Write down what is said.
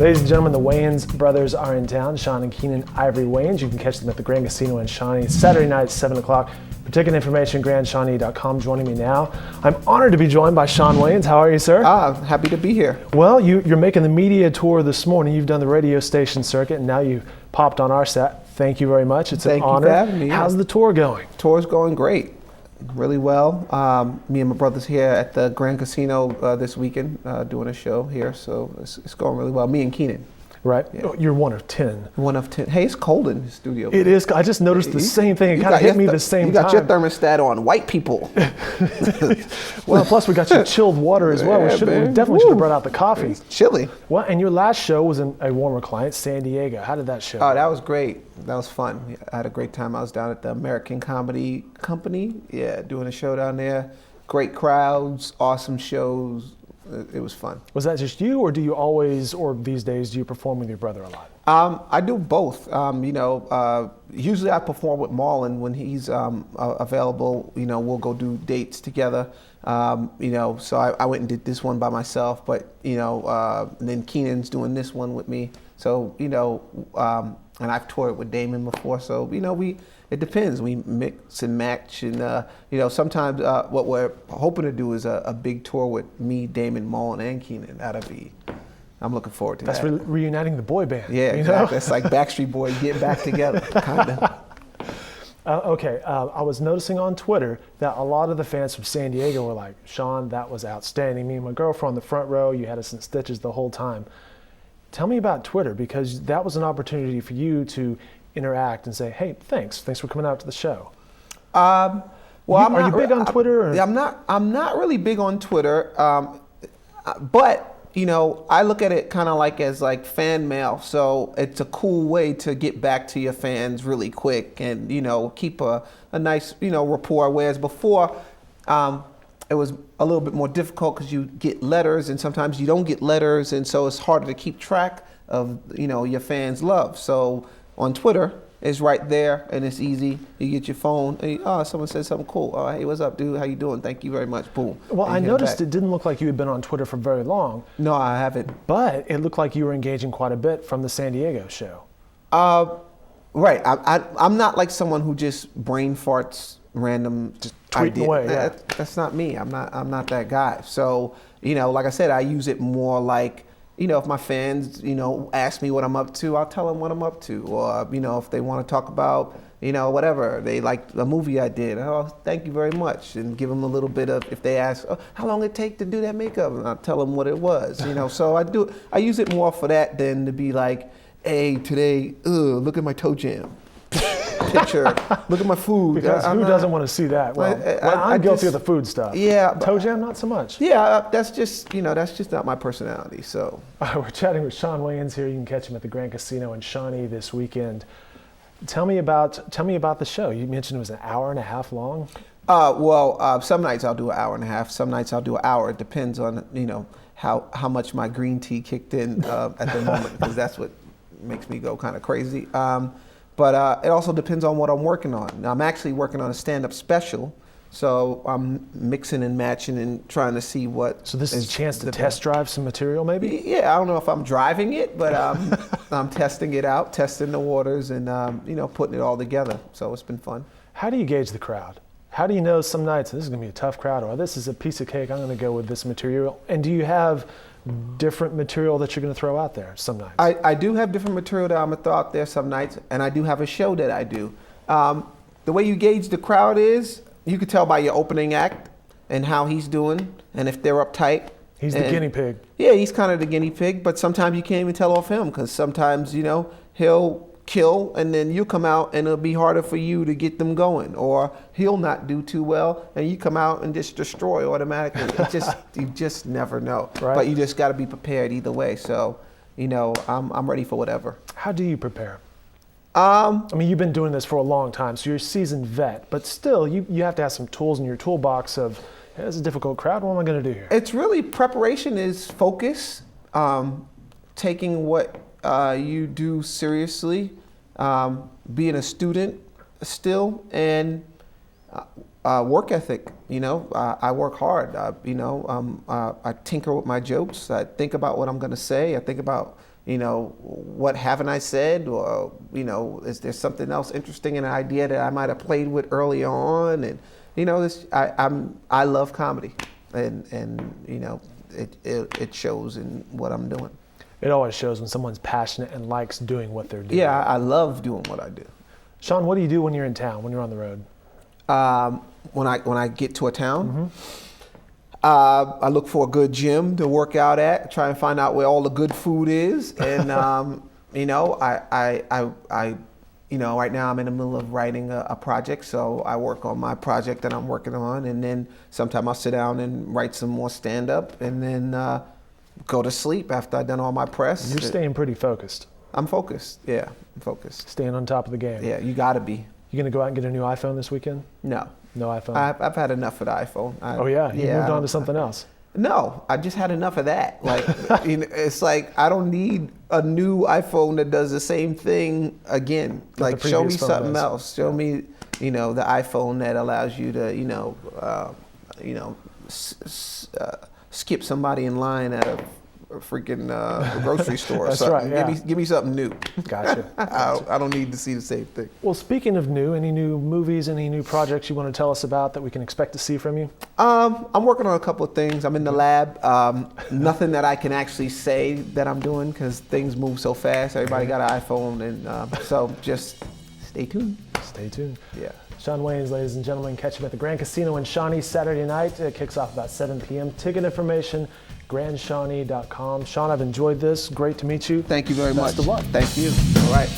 Ladies and gentlemen, the Wayans brothers are in town. Shawn and Keenen, Ivory Wayans. You can catch them at the Grand Casino in Shawnee Saturday night, 7 o'clock. For ticket information, grandshawnee.com. Joining me now, I'm honored to be joined by Shawn Wayans. How are you, sir? Happy to be here. Well, you're making the media tour this morning. You've done the radio station circuit, and now you've popped on our set. Thank you very much. It's an honor. Thank you for having me. How's the tour going? Tour's going great. Really well. Me and my brother's here at the Grand Casino this weekend doing a show here, so it's going really well. Me and Keenen. Right. Yeah. Oh, you're one of 10. One of 10. Hey, it's cold in the studio. It is. I just noticed the same thing. It kind of hit me the same time. You got your thermostat on. White people. Well, plus we got you chilled water as well. We definitely should have brought out the coffee. It's chilly. Well, and your last show was in a warmer climate, San Diego. How did that show? Oh, that was great. That was fun. I had a great time. I was down at the American Comedy Company. Yeah, doing a show down there. Great crowds, awesome shows. It was fun. Was that just you, or do you always, or these days, do you perform with your brother a lot? I do both. Usually I perform with Marlon when he's available. We'll go do dates together. So I went and did this one by myself, but and then Keenan's doing this one with me. So and I've toured with Damon before. So it depends. We mix and match, and sometimes what we're hoping to do is a big tour with me, Damon, Marlon, and Keenen. I'm looking forward to that. That's reuniting the boy band. Yeah, exactly. It's like Backstreet Boys getting back together, kind of. Okay, I was noticing on Twitter that a lot of the fans from San Diego were like, Shawn, that was outstanding. Me and my girlfriend on the front row, you had us in stitches the whole time. Tell me about Twitter, because that was an opportunity for you to interact and say, hey, thanks for coming out to the show. Are you big on Twitter? Or? I'm not really big on Twitter, but I look at it kind of as fan mail. So it's a cool way to get back to your fans really quick and keep a nice rapport. Whereas before, it was a little bit more difficult because you get letters and sometimes you don't get letters, and so it's harder to keep track of your fans' love. So on Twitter, it's right there and it's easy. You get your phone, and, someone says something cool. Oh, hey, what's up, dude? How you doing? Thank you very much. Boom. Well, I noticed it didn't look like you had been on Twitter for very long. No, I haven't. But it looked like you were engaging quite a bit from the San Diego show. Right. I'm not like someone who just brain farts random just tweeting away. Yeah. That's not me. I'm not that guy. So like I said, I use it more like. If my fans, ask me what I'm up to, I'll tell them what I'm up to. Or, if they want to talk about, whatever, they like the movie I did, oh, thank you very much. And give them a little bit of, if they ask, oh, how long it take to do that makeup? And I'll tell them what it was, So I use it more for that than to be like, hey, today, look at my toejam picture, look at my food. Because who doesn't want to see that? Well, I'm guilty of the food stuff. Yeah. Toejam, not so much. Yeah, that's just not my personality, so. We're chatting with Shawn Wayans here. You can catch him at the Grand Casino in Shawnee this weekend. Tell me about the show. You mentioned it was an hour and a half long. Some nights I'll do an hour and a half. Some nights I'll do an hour. It depends on, how much my green tea kicked in at the moment, because that's what makes me go kind of crazy. But it also depends on what I'm working on. Now, I'm actually working on a stand-up special, so I'm mixing and matching and trying to see what. So this is a chance to test drive some material, maybe? Yeah, I don't know if I'm driving it, but I'm testing it out, testing the waters, and putting it all together. So it's been fun. How do you gauge the crowd? How do you know some nights this is going to be a tough crowd, or this is a piece of cake, I'm going to go with this material? And do you have different material that you're going to throw out there some nights? I do have different material that I'm going to throw out there some nights, and I do have a show that I do. The way you gauge the crowd is, you could tell by your opening act and how he's doing, and if they're uptight. He's the guinea pig. Yeah, he's kind of the guinea pig, but sometimes you can't even tell off him, because sometimes, he'll kill, and then you come out and it'll be harder for you to get them going, or he'll not do too well and you come out and just destroy automatically. You just never know. Right. But you just got to be prepared either way. So I'm ready for whatever. How do you prepare? You've been doing this for a long time, so you're a seasoned vet, but still you have to have some tools in your toolbox of, hey, this is a difficult crowd, what am I going to do here? It's really, preparation is focus, taking what you do seriously, being a student still, and work ethic. I work hard. I tinker with my jokes. I think about what I'm going to say. I think about what haven't I said, or is there something else interesting in an idea that I might have played with early on, and I love comedy, and it shows in what I'm doing. It always shows when someone's passionate and likes doing what they're doing. Yeah, I love doing what I do. Shawn, what do you do when you're in town, when you're on the road? When I get to a town, I look for a good gym to work out at, try and find out where all the good food is, and right now I'm in the middle of writing a project, so I work on my project that I'm working on, and then sometime I'll sit down and write some more stand-up, and then go to sleep after I've done all my press. You're staying pretty focused. I'm focused. Yeah, I'm focused. Staying on top of the game. Yeah, you got to be. You gonna go out and get a new iPhone this weekend? No. No iPhone? I've had enough of the iPhone. You moved on to something else. No, I just had enough of that. Like, it's like I don't need a new iPhone that does the same thing again. Like, show me something else. Show me, the iPhone that allows you to, skip somebody in line at a freaking grocery store. That's or something. right. Yeah. Give me something new. Gotcha. I don't need to see the same thing. Well, speaking of new, any new movies, any new projects you want to tell us about that we can expect to see from you? I'm working on a couple of things. I'm in the lab. Nothing that I can actually say that I'm doing because things move so fast. Everybody got an iPhone, and so just stay tuned. Stay tuned. Yeah. Shawn Wayans, ladies and gentlemen, catch him at the Grand Casino in Shawnee Saturday night. It kicks off about 7 p.m. Ticket information, grandshawnee.com. Shawn, I've enjoyed this. Great to meet you. Thank you very much. Best of luck. Thank you. All right.